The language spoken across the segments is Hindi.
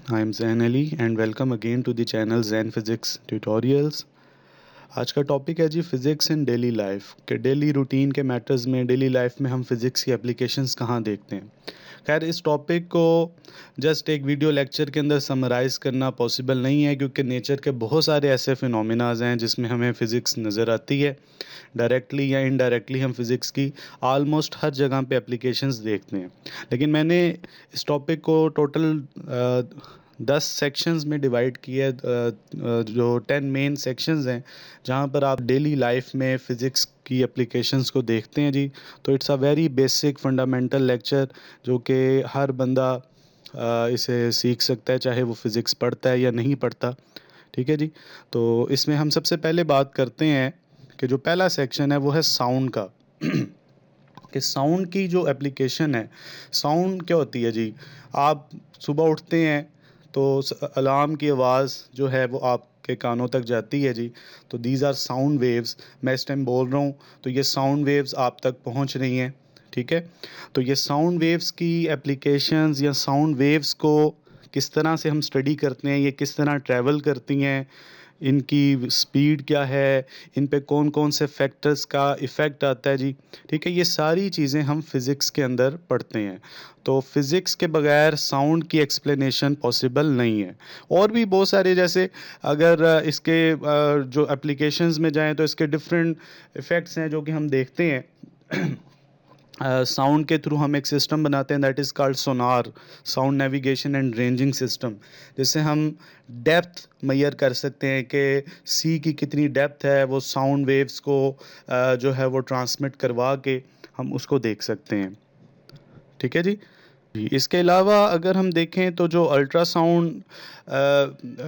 I am Zain Ali and welcome again to the channel Zain Physics Tutorials। आज का टॉपिक है जी फिज़िक्स इन डेली लाइफ के डेली रूटीन के मैटर्स में डेली लाइफ में हम फिज़िक्स की एप्लीकेशंस कहाँ देखते हैं। खैर इस टॉपिक को जस्ट एक वीडियो लेक्चर के अंदर समराइज़ करना पॉसिबल नहीं है क्योंकि नेचर के बहुत सारे ऐसे फिनोमिनाज हैं जिसमें हमें फ़िज़िक्स नज़र आती है। डायरेक्टली या इनडायरेक्टली हम फिज़िक्स की आलमोस्ट हर जगह पे एप्लीकेशंस देखते हैं। लेकिन मैंने इस टॉपिक को टोटल 10 सेक्शंस में डिवाइड किया है, जो 10 मेन सेक्शंस हैं जहाँ पर आप डेली लाइफ में फ़िज़िक्स की एप्लीकेशंस को देखते हैं जी। तो it's a very basic fundamental lecture जो कि हर बंदा इसे सीख सकता है, चाहे वो फ़िज़िक्स पढ़ता है या नहीं पढ़ता। ठीक है जी। तो इसमें हम सबसे पहले बात करते हैं कि जो पहला सेक्शन है वो है साउंड का कि साउंड की जो एप्लीकेशन है। साउंड क्या होती है जी? आप सुबह उठते हैं तो अलार्म की आवाज़ जो है वो आपके कानों तक जाती है जी। तो दीज आर साउंड वेव्स। मैं इस टाइम बोल रहा हूँ तो ये साउंड वेव्स आप तक पहुँच रही हैं। ठीक है। तो ये साउंड वेव्स की एप्लीकेशंस या साउंड वेव्स को किस तरह से हम स्टडी करते हैं, ये किस तरह ट्रैवल करती हैं, इनकी स्पीड क्या है, इन पे कौन कौन से फैक्टर्स का इफ़ेक्ट आता है जी। ठीक है। ये सारी चीज़ें हम फिज़िक्स के अंदर पढ़ते हैं। तो फिज़िक्स के बगैर साउंड की एक्सप्लेनेशन पॉसिबल नहीं है। और भी बहुत सारे, जैसे अगर इसके जो एप्लीकेशंस में जाएं तो इसके डिफरेंट इफ़ेक्ट्स हैं जो कि हम देखते हैं। साउंड के थ्रू हम एक सिस्टम बनाते हैं that is called Sonar, sound navigation and ranging system, जिससे हम डेप्थ मेजर कर सकते हैं कि सी की कितनी डेप्थ है। वो साउंड वेव्स को जो है वो ट्रांसमिट करवा के हम उसको देख सकते हैं। ठीक है जी। जी, इसके अलावा अगर हम देखें तो जो अल्ट्रासाउंड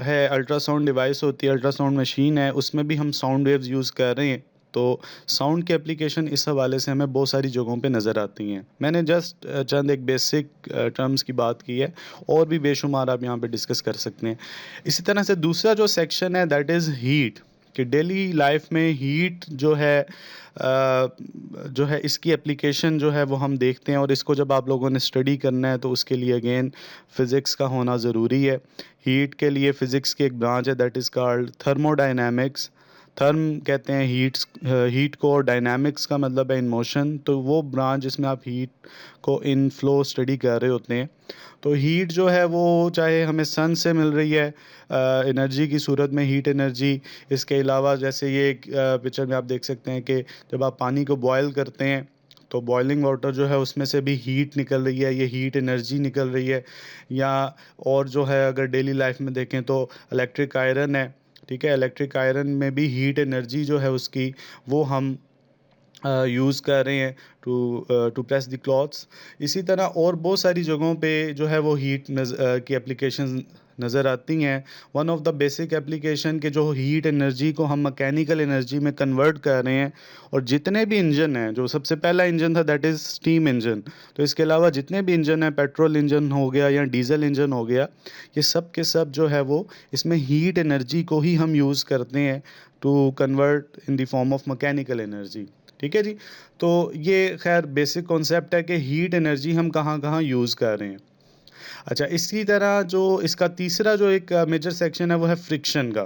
है, अल्ट्रासाउंड डिवाइस होती है, अल्ट्रासाउंड मशीन है, उसमें भी हम साउंड वेव्स यूज़ कर रहे हैं। तो साउंड की एप्लीकेशन इस हवाले से हमें बहुत सारी जगहों पे नज़र आती हैं। मैंने जस्ट चंद एक बेसिक टर्म्स की बात की है, और भी बेशुमार आप यहाँ पे डिस्कस कर सकते हैं। इसी तरह से दूसरा जो सेक्शन है दैट इज़ हीट, कि डेली लाइफ में हीट जो है इसकी एप्लीकेशन जो है वो हम देखते हैं, और इसको जब आप लोगों ने स्टडी करना है तो उसके लिए अगेन फ़िज़िक्स का होना ज़रूरी है। हीट के लिए फ़िज़िक्स की एक ब्रांच है that is called thermodynamics. Therm कहते हैं हीट को, और डायनामिक्स का मतलब है इन मोशन। तो वो ब्रांच जिसमें आप हीट को इन फ्लो स्टडी कर रहे होते हैं। तो हीट जो है वो चाहे हमें सन से मिल रही है एनर्जी की सूरत में, हीट एनर्जी। इसके अलावा जैसे ये पिक्चर में आप देख सकते हैं कि जब आप पानी को बॉयल करते हैं तो बॉइलिंग वाटर जो है उसमें से भी हीट निकल रही है, ये हीट एनर्जी निकल रही है। या और जो है अगर डेली लाइफ में देखें तो इलेक्ट्रिक आयरन है। ठीक है। इलेक्ट्रिक आयरन में भी हीट एनर्जी जो है उसकी, वो हम यूज़ कर रहे हैं टू प्रेस द क्लॉथ्स। इसी तरह और बहुत सारी जगहों पे जो है वो की एप्लीकेशंस नज़र आती हैं। One of the basic application के जो हीट एनर्जी को हम मैकेनिकल एनर्जी में कन्वर्ट कर रहे हैं। और जितने भी इंजन हैं, जो सबसे पहला इंजन था दैट इज़ स्टीम इंजन। तो इसके अलावा जितने भी इंजन हैं, पेट्रोल इंजन हो गया या डीजल इंजन हो गया, ये सब के सब जो है वो इसमें हीट एनर्जी को ही हम यूज़ करते हैं to convert in the form of mechanical energy. ठीक है जी। तो ये खैर बेसिक कॉन्सेप्ट है कि हीट एनर्जी हम कहाँ कहाँ यूज़ कर रहे हैं। अच्छा, इसी तरह जो इसका तीसरा जो एक मेजर सेक्शन है वो है फ्रिक्शन का।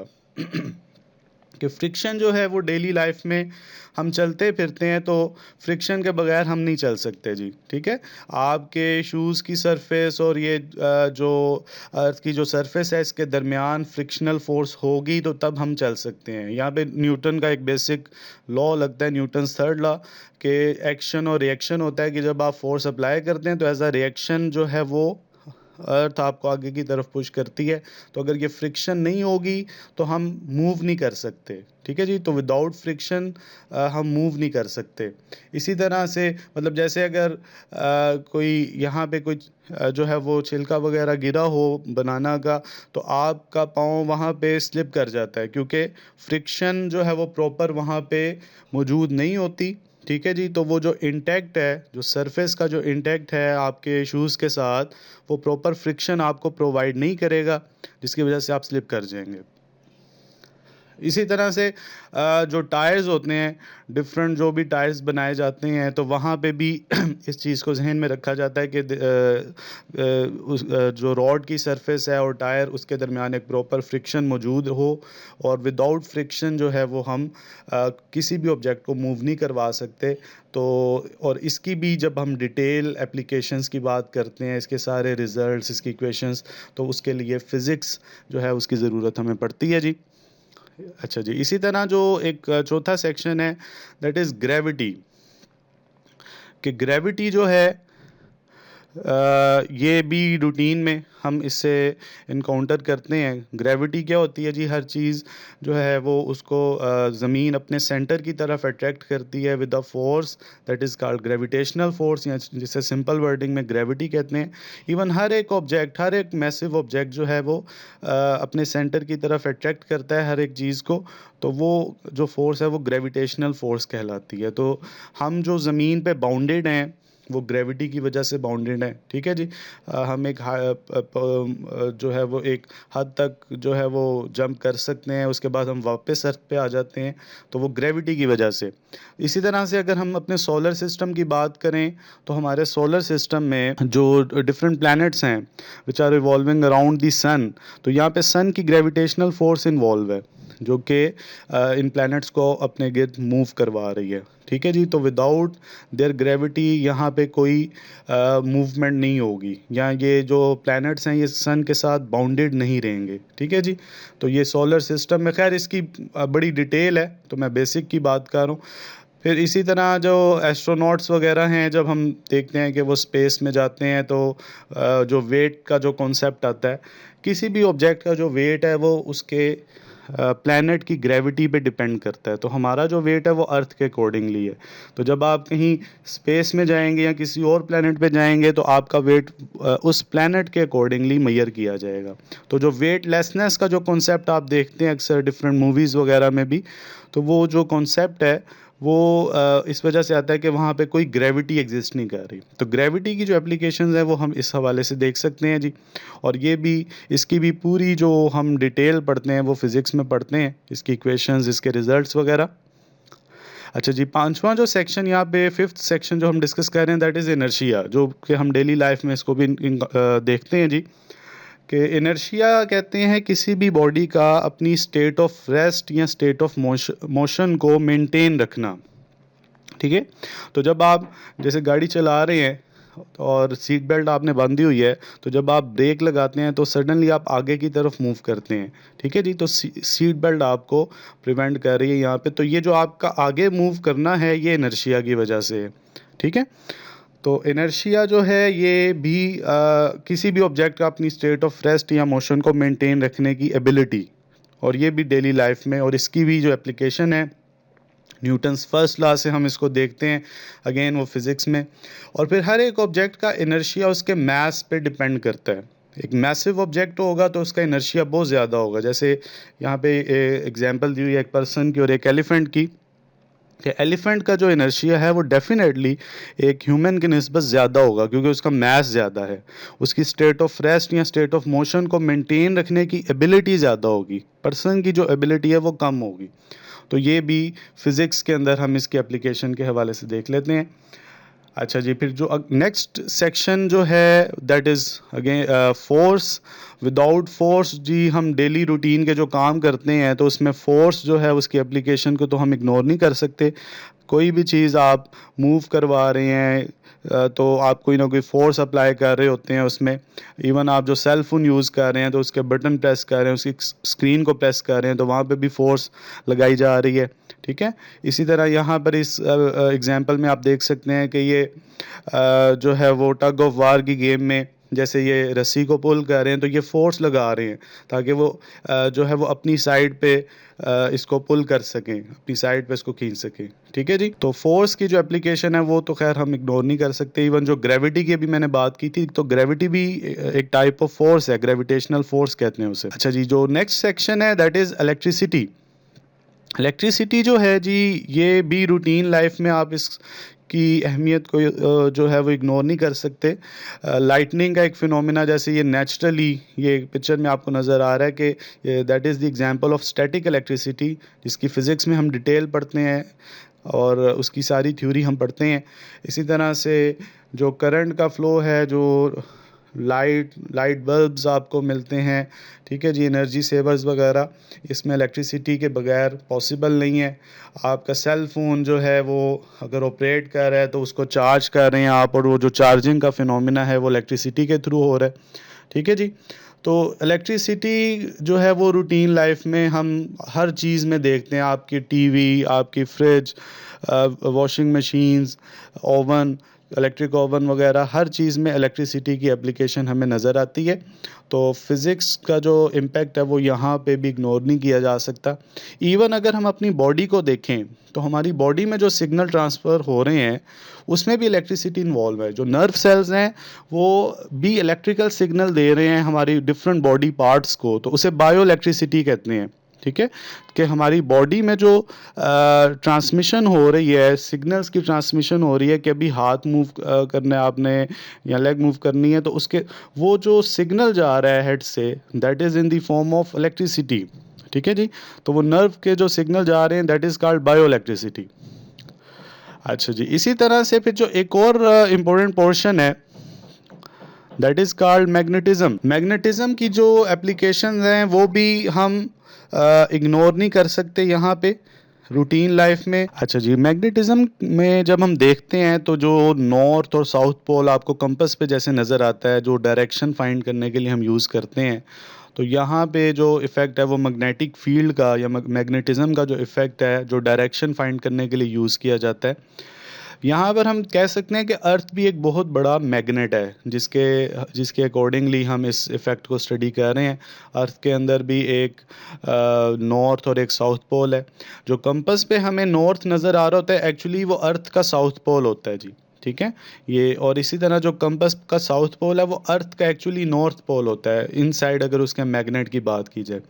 कि फ्रिक्शन जो है वो डेली लाइफ में हम चलते फिरते हैं तो फ्रिक्शन के बगैर हम नहीं चल सकते जी। ठीक है। आपके शूज़ की सरफेस और ये जो अर्थ की जो सरफेस है, इसके दरमियान फ्रिक्शनल फोर्स होगी तो तब हम चल सकते हैं। यहाँ पे न्यूटन का एक बेसिक लॉ लगता है, न्यूटन्स थर्ड लॉ, कि एक्शन और रिएक्शन होता है कि जब आप फोर्स अप्लाई करते हैं तो एज अ रिएक्शन जो है वो अर्थ आपको आगे की तरफ पुश करती है। तो अगर ये फ्रिक्शन नहीं होगी तो हम मूव नहीं कर सकते। ठीक है जी। तो विदाउट फ्रिक्शन हम मूव नहीं कर सकते। इसी तरह से मतलब जैसे अगर कोई यहाँ पे कुछ जो है वो छिलका वगैरह गिरा हो बनाना का, तो आपका पाँव वहाँ पे स्लिप कर जाता है क्योंकि फ्रिक्शन जो है वो प्रॉपर वहाँ पे मौजूद नहीं होती। ठीक है जी। तो वो जो इंटैक्ट है, जो सरफेस का जो इंटैक्ट है आपके शूज़ के साथ, वो प्रॉपर फ्रिक्शन आपको प्रोवाइड नहीं करेगा, जिसकी वजह से आप स्लिप कर जाएंगे। इसी तरह से जो टायर्स होते हैं, डिफरेंट जो भी टायर्स बनाए जाते हैं, तो वहाँ पे भी इस चीज़ को जहन में रखा जाता है कि जो रॉड की सरफेस है और टायर उसके दरमियान एक प्रॉपर फ्रिक्शन मौजूद हो, और विदाउट फ्रिक्शन जो है वो हम किसी भी ऑब्जेक्ट को मूव नहीं करवा सकते। तो और इसकी भी जब हम डिटेल एप्लीकेशंस की बात करते हैं, इसके सारे रिजल्ट्स, इसकी इक्वेशंस, तो उसके लिए फ़िज़िक्स जो है उसकी ज़रूरत हमें पड़ती है जी। अच्छा जी, इसी तरह जो एक चौथा सेक्शन है, दैट इज़ ग्रेविटी। कि ग्रेविटी जो है ये भी रूटीन में हम इससे इनकाउंटर करते हैं। ग्रेविटी क्या होती है जी? हर चीज़ जो है वो उसको ज़मीन अपने सेंटर की तरफ अट्रैक्ट करती है with the force that is called gravitational force, या जिसे सिंपल वर्डिंग में ग्रेविटी कहते हैं। इवन हर एक ऑब्जेक्ट, हर एक मैसिव ऑब्जेक्ट जो है वो अपने सेंटर की तरफ अट्रैक्ट करता है हर एक चीज़ को, तो वो जो फोर्स है वो ग्रेविटेशनल फोर्स कहलाती है। तो हम जो ज़मीन पे बाउंडेड हैं वो ग्रेविटी की वजह से बाउंडेड है, ठीक है जी। हम एक जो है वो एक हद तक जो है वो जंप कर सकते हैं, उसके बाद हम वापस अर्थ पे आ जाते हैं, तो वो ग्रेविटी की वजह से। इसी तरह से अगर हम अपने सोलर सिस्टम की बात करें, तो हमारे सोलर सिस्टम में जो डिफरेंट प्लैनेट्स हैं which are revolving around the sun, तो यहाँ पे सन की ग्रेविटेशनल फोर्स इन्वॉल्व है, जो कि इन प्लैनेट्स को अपने गिर्द मूव करवा रही है, ठीक है जी। तो विदाउट देयर ग्रेविटी यहाँ पे कोई मूवमेंट नहीं होगी, या ये जो प्लैनेट्स हैं ये सन के साथ बाउंडेड नहीं रहेंगे, ठीक है जी। तो ये सोलर सिस्टम में, खैर इसकी बड़ी डिटेल है, तो मैं बेसिक की बात कर रहा हूँ। फिर इसी तरह जो एस्ट्रोनॉट्स वगैरह हैं, जब हम देखते हैं कि वो स्पेस में जाते हैं, तो जो वेट का जो कॉन्सेप्ट आता है, किसी भी ऑब्जेक्ट का जो वेट है वो उसके प्लैनेट की ग्रेविटी पे डिपेंड करता है। तो हमारा जो वेट है वो अर्थ के अकॉर्डिंगली है। तो जब आप कहीं स्पेस में जाएंगे या किसी और प्लैनेट पे जाएंगे, तो आपका वेट उस प्लैनेट के अकॉर्डिंगली मेजर किया जाएगा। तो जो वेटलेसनेस का जो कॉन्सेप्ट आप देखते हैं अक्सर डिफरेंट मूवीज़ वगैरह में भी, तो वो जो कॉन्सेप्ट है वो इस वजह से आता है कि वहाँ पे कोई ग्रेविटी एग्जिस्ट नहीं कर रही। तो ग्रेविटी की जो एप्लीकेशंस है वो हम इस हवाले से देख सकते हैं जी। और ये भी, इसकी भी पूरी जो हम डिटेल पढ़ते हैं वो फिज़िक्स में पढ़ते हैं, इसकी इक्वेशंस, इसके रिजल्ट्स वगैरह। अच्छा जी, पांचवा जो सेक्शन यहाँ पे, फिफ्थ सेक्शन जो हम डिस्कस कर रहे हैं, दैट इज़ इनर्शिया, जो कि हम डेली लाइफ में इसको भी देखते हैं जी। कि इनर्शिया कहते हैं किसी भी बॉडी का अपनी स्टेट ऑफ रेस्ट या स्टेट ऑफ मोशन को मेंटेन रखना, ठीक है। तो जब आप जैसे गाड़ी चला रहे हैं और सीट बेल्ट आपने बांधी हुई है, तो जब आप ब्रेक लगाते हैं तो सडनली आप आगे की तरफ मूव करते हैं, ठीक है जी। तो सीट बेल्ट आपको प्रिवेंट कर रही है यहाँ पे। तो ये जो आपका आगे मूव करना है ये इनर्शिया की वजह से है, ठीक है। तो इनर्शिया जो है ये भी किसी भी ऑब्जेक्ट का अपनी स्टेट ऑफ रेस्ट या मोशन को मेंटेन रखने की एबिलिटी, और ये भी डेली लाइफ में, और इसकी भी जो एप्लीकेशन है न्यूटन्स फर्स्ट लॉ से हम इसको देखते हैं, अगेन वो फिज़िक्स में। और फिर हर एक ऑब्जेक्ट का इनर्शिया उसके मास पे डिपेंड करता है। एक मैसिव ऑब्जेक्ट होगा तो उसका इनर्शिया बहुत ज़्यादा होगा। जैसे यहाँ पे एग्जांपल दी हुई है एक पर्सन की और एक एलिफेंट की, कि एलिफेंट का जो इनर्शिया है वो डेफिनेटली एक ह्यूमन की निस्बत ज़्यादा होगा, क्योंकि उसका मास ज़्यादा है। उसकी स्टेट ऑफ रेस्ट या स्टेट ऑफ मोशन को मेंटेन रखने की एबिलिटी ज़्यादा होगी, पर्सन की जो एबिलिटी है वो कम होगी। तो ये भी फिज़िक्स के अंदर हम इसके एप्लीकेशन के हवाले से देख लेते हैं। अच्छा जी, फिर जो नेक्स्ट सेक्शन जो है that is again force. Without force जी, हम डेली रूटीन के जो काम करते हैं तो उसमें फ़ोर्स जो है उसकी एप्लीकेशन को तो हम इग्नोर नहीं कर सकते। कोई भी चीज़ आप मूव करवा रहे हैं तो आप कोई ना कोई फ़ोर्स अप्लाई कर रहे होते हैं उसमें। इवन आप जो सेल फ़ोन यूज़ कर रहे हैं तो उसके बटन प्रेस कर रहे हैं, उसकी स्क्रीन को प्रेस कर रहे हैं, तो वहाँ पे भी फ़ोर्स लगाई जा रही है, ठीक है। इसी तरह यहाँ पर इस एग्जांपल में आप देख सकते हैं कि ये जो है वो टग ऑफ वार की गेम में जैसे ये रस्सी को पुल कर रहे हैं, तो ये फोर्स लगा रहे हैं ताकि वो जो है वो अपनी साइड पे इसको पुल कर सकें, अपनी साइड पे इसको खींच सकें, ठीक है जी। तो फोर्स की जो एप्लीकेशन है वो तो खैर हम इग्नोर नहीं कर सकते। इवन जो ग्रेविटी की अभी मैंने बात की थी, तो ग्रेविटी भी एक टाइप ऑफ फोर्स है, ग्रेविटेशनल फोर्स कहते हैं उसे। अच्छा जी, जो नेक्स्ट सेक्शन है दैट इज़ इलेक्ट्रिसिटी। इलेक्ट्रिसिटी जो है जी, ये भी रूटीन लाइफ में आप इसकी अहमियत को जो है वो इग्नोर नहीं कर सकते। लाइटनिंग का एक फिनोमेना, जैसे ये नेचुरली, ये पिक्चर में आपको नज़र आ रहा है कि that is the example of static electricity, जिसकी फ़िज़िक्स में हम डिटेल पढ़ते हैं और उसकी सारी थ्योरी हम पढ़ते हैं। इसी तरह से जो करंट का फ़्लो है, जो लाइट बल्ब्स आपको मिलते हैं, ठीक है जी, एनर्जी सेवर्स वगैरह, इसमें इलेक्ट्रिसिटी के बगैर पॉसिबल नहीं है। आपका सेल फ़ोन जो है वो अगर ऑपरेट कर रहा है तो उसको चार्ज कर रहे हैं आप, और वो जो चार्जिंग का फिनोमिना है वो इलेक्ट्रिसिटी के थ्रू हो रहा है, ठीक है जी। तो इलेक्ट्रिसिटी जो है वो रूटीन लाइफ में हम हर चीज़ में देखते हैं। आपकी टीवी, आपकी fridge, washing machines, oven, electric oven वगैरह, हर चीज़ में इलेक्ट्रिसिटी की एप्लीकेशन हमें नज़र आती है। तो फिज़िक्स का जो इम्पैक्ट है वो यहाँ पे भी इग्नोर नहीं किया जा सकता। इवन अगर हम अपनी बॉडी को देखें तो हमारी बॉडी में जो सिग्नल ट्रांसफ़र हो रहे हैं उसमें भी इलेक्ट्रिसिटी इन्वॉल्व है। जो नर्व सेल्स हैं वो भी इलेक्ट्रिकल सिग्नल दे रहे हैं हमारी डिफरेंट बॉडी पार्ट्स को, तो उसे बायो इलेक्ट्रिसिटी कहते हैं, ठीक है। कि हमारी बॉडी में जो ट्रांसमिशन हो रही है, सिग्नल्स की ट्रांसमिशन हो रही है, कि अभी हाथ मूव करना है आपने या लेग मूव करनी है, तो उसके वो जो सिग्नल जा रहा है हेड से, that is in the form of electricity, ठीक है जी। तो वो नर्व के जो सिग्नल जा रहे हैं that is called bio electricity. अच्छा जी, इसी तरह से फिर जो एक और इम्पोर्टेंट पोर्शन है that is called magnetism. Magnetism की जो एप्लीकेशन हैं वो भी हम इग्नोर नहीं कर सकते यहाँ पे रूटीन लाइफ में। अच्छा जी, मैग्नेटिज्म में जब हम देखते हैं तो जो नॉर्थ और साउथ पोल आपको कंपास पे जैसे नज़र आता है, जो डायरेक्शन फाइंड करने के लिए हम यूज़ करते हैं, तो यहाँ पे जो इफ़ेक्ट है वो मैग्नेटिक फील्ड का या मैग्नेटिज्म का जो इफ़ेक्ट है, जो डायरेक्शन फाइंड करने के लिए यूज़ किया जाता है। यहाँ पर हम कह सकते हैं कि अर्थ भी एक बहुत बड़ा मैग्नेट है, जिसके जिसके अकॉर्डिंगली हम इस इफ़ेक्ट को स्टडी कर रहे हैं। अर्थ के अंदर भी एक नॉर्थ और एक साउथ पोल है। जो कंपास पे हमें नॉर्थ नज़र आ रहा होता है, एक्चुअली वो अर्थ का साउथ पोल होता है जी, ठीक है ये। और इसी तरह जो कंपास का साउथ पोल है वो अर्थ का एक्चुअली नॉर्थ पोल होता है, इनसाइड अगर उसके मैग्नेट की बात की जाए।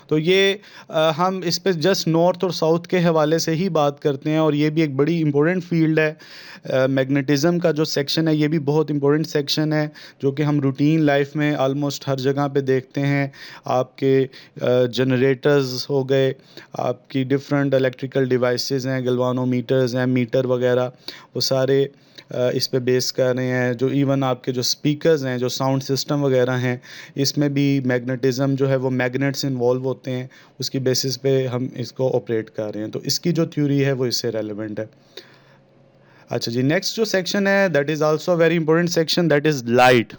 तो ये हम इस पे जस्ट नॉर्थ और साउथ के हवाले से ही बात करते हैं, और ये भी एक बड़ी इंपॉर्टेंट फील्ड है। मैग्नेटिज्म का जो सेक्शन है ये भी बहुत इंपॉर्टेंट सेक्शन है, जो कि हम रूटीन लाइफ में ऑलमोस्ट हर जगह पे देखते हैं। आपके जनरेटर्स हो गए, आपकी डिफरेंट इलेक्ट्रिकल डिवाइसेस हैं, गैल्वानोमीटर्स हैं, मीटर वगैरह, वो सारे इस पे बेस कर रहे हैं। जो इवन आपके जो स्पीकर्स हैं, जो साउंड सिस्टम वगैरह हैं, इसमें भी मैग्नेटिज्म जो है वो मैग्नेट्स इन्वॉल्व होते हैं, उसकी बेसिस पे हम इसको ऑपरेट कर रहे हैं। तो इसकी जो थ्योरी है वो इससे रेलेवेंट है। अच्छा जी, नेक्स्ट जो सेक्शन है that is also very important section, that is light.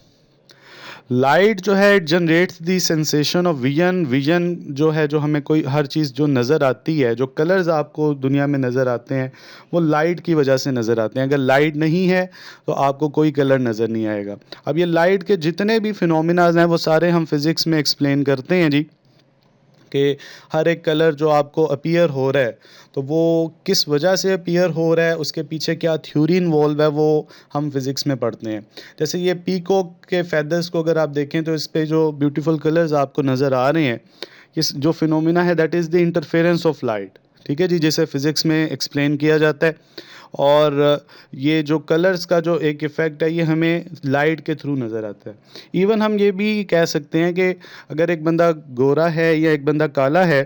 Light जो है it generates the sensation of vision. Vision जो है, जो हमें कोई हर चीज़ जो नज़र आती है, जो कलर्स आपको दुनिया में नज़र आते हैं वो लाइट की वजह से नज़र आते हैं। अगर लाइट नहीं है तो आपको कोई कलर नज़र नहीं आएगा। अब ये लाइट के जितने भी फिनोमिनाज हैं वो सारे हम फिज़िक्स में एक्सप्लेन करते हैं जी, कि हर एक कलर जो आपको अपीयर हो रहा है तो वो किस वजह से अपीयर हो रहा है, उसके पीछे क्या थ्योरी इन्वॉल्व है, वो हम फिज़िक्स में पढ़ते हैं। जैसे ये पीकॉक के फेदर्स को अगर आप देखें तो इस पे जो ब्यूटीफुल कलर्स आपको नज़र आ रहे हैं, इस जो फिनोमिना है that is the interference of light, ठीक है जी, जिसे फिज़िक्स में एक्सप्लेन किया जाता है। और ये जो कलर्स का जो एक इफ़ेक्ट है ये हमें लाइट के थ्रू नज़र आता है। इवन हम ये भी कह सकते हैं कि अगर एक बंदा गोरा है या एक बंदा काला है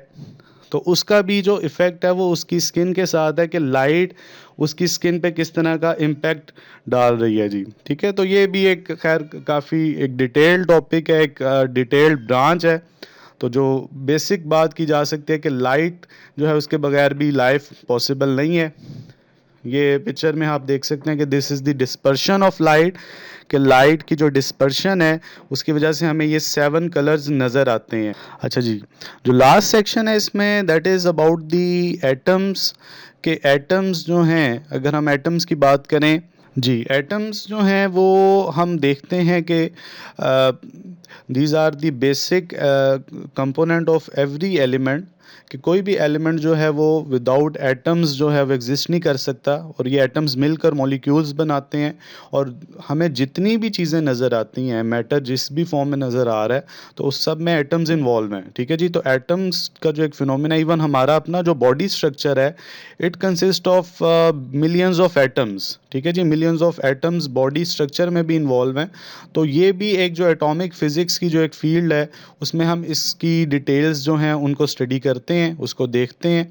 तो उसका भी जो इफ़ेक्ट है वो उसकी स्किन के साथ है, कि लाइट उसकी स्किन पे किस तरह का इम्पैक्ट डाल रही है जी, ठीक है। तो ये भी एक खैर काफ़ी एक डिटेल्ड टॉपिक है, एक डिटेल्ड ब्रांच है। तो जो बेसिक बात की जा सकती है कि लाइट जो है उसके बगैर भी लाइफ पॉसिबल नहीं है। ये पिक्चर में आप देख सकते हैं कि this is the dispersion of light, कि लाइट की जो डिस्पर्शन है उसकी वजह से हमें ये 7 कलर्स नज़र आते हैं। अच्छा जी, जो लास्ट सेक्शन है इसमें that is about the atoms, के एटम्स जो हैं, अगर हम एटम्स की बात करें जी, एटम्स जो हैं वो हम देखते हैं कि these are the basic component of every element. कि कोई भी एलिमेंट जो है वो विदाउट एटम्स जो है वो एग्जिस्ट नहीं कर सकता, और ये एटम्स मिलकर मॉलिक्यूल्स बनाते हैं। और हमें जितनी भी चीज़ें नज़र आती हैं, मैटर जिस भी फॉर्म में नज़र आ रहा है, तो उस सब में एटम्स इन्वॉल्व हैं। ठीक है जी, तो एटम्स का जो एक फिनोमेना, इवन हमारा अपना जो बॉडी स्ट्रक्चर है, it consist of millions of atoms. ठीक है जी, millions of atoms body structure में भी इन्वॉल्व हैं। तो ये भी एक जो एटॉमिक फिजिक्स की जो एक फील्ड है, उसमें हम इसकी डिटेल्स जो हैं उनको स्टडी करते हैं, उसको देखते हैं।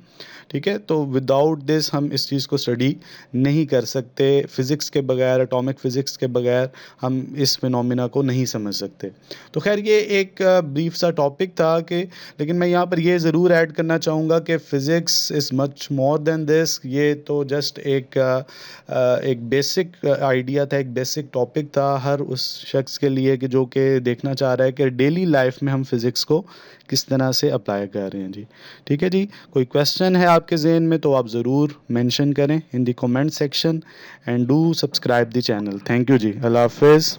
ठीक है, तो विदाउट दिस हम इस चीज़ को स्टडी नहीं कर सकते। फिज़िक्स के बगैर, एटॉमिक फ़िज़िक्स के बगैर हम इस फिनोमिना को नहीं समझ सकते। तो खैर ये एक ब्रीफ सा टॉपिक था कि, लेकिन मैं यहाँ पर ये ज़रूर ऐड करना चाहूँगा कि physics is much more than this. ये तो जस्ट एक बेसिक आइडिया था, एक बेसिक टॉपिक था हर उस शख्स के लिए कि जो कि देखना चाह रहा है कि डेली लाइफ में हम फिज़िक्स को किस तरह से अप्लाई कर रहे हैं जी। ठीक है जी, कोई क्वेश्चन है आपके ज़हन में तो आप ज़रूर मेंशन करें in the comment section, and do subscribe the channel. Thank you जी, अल्लाह हाफिज़।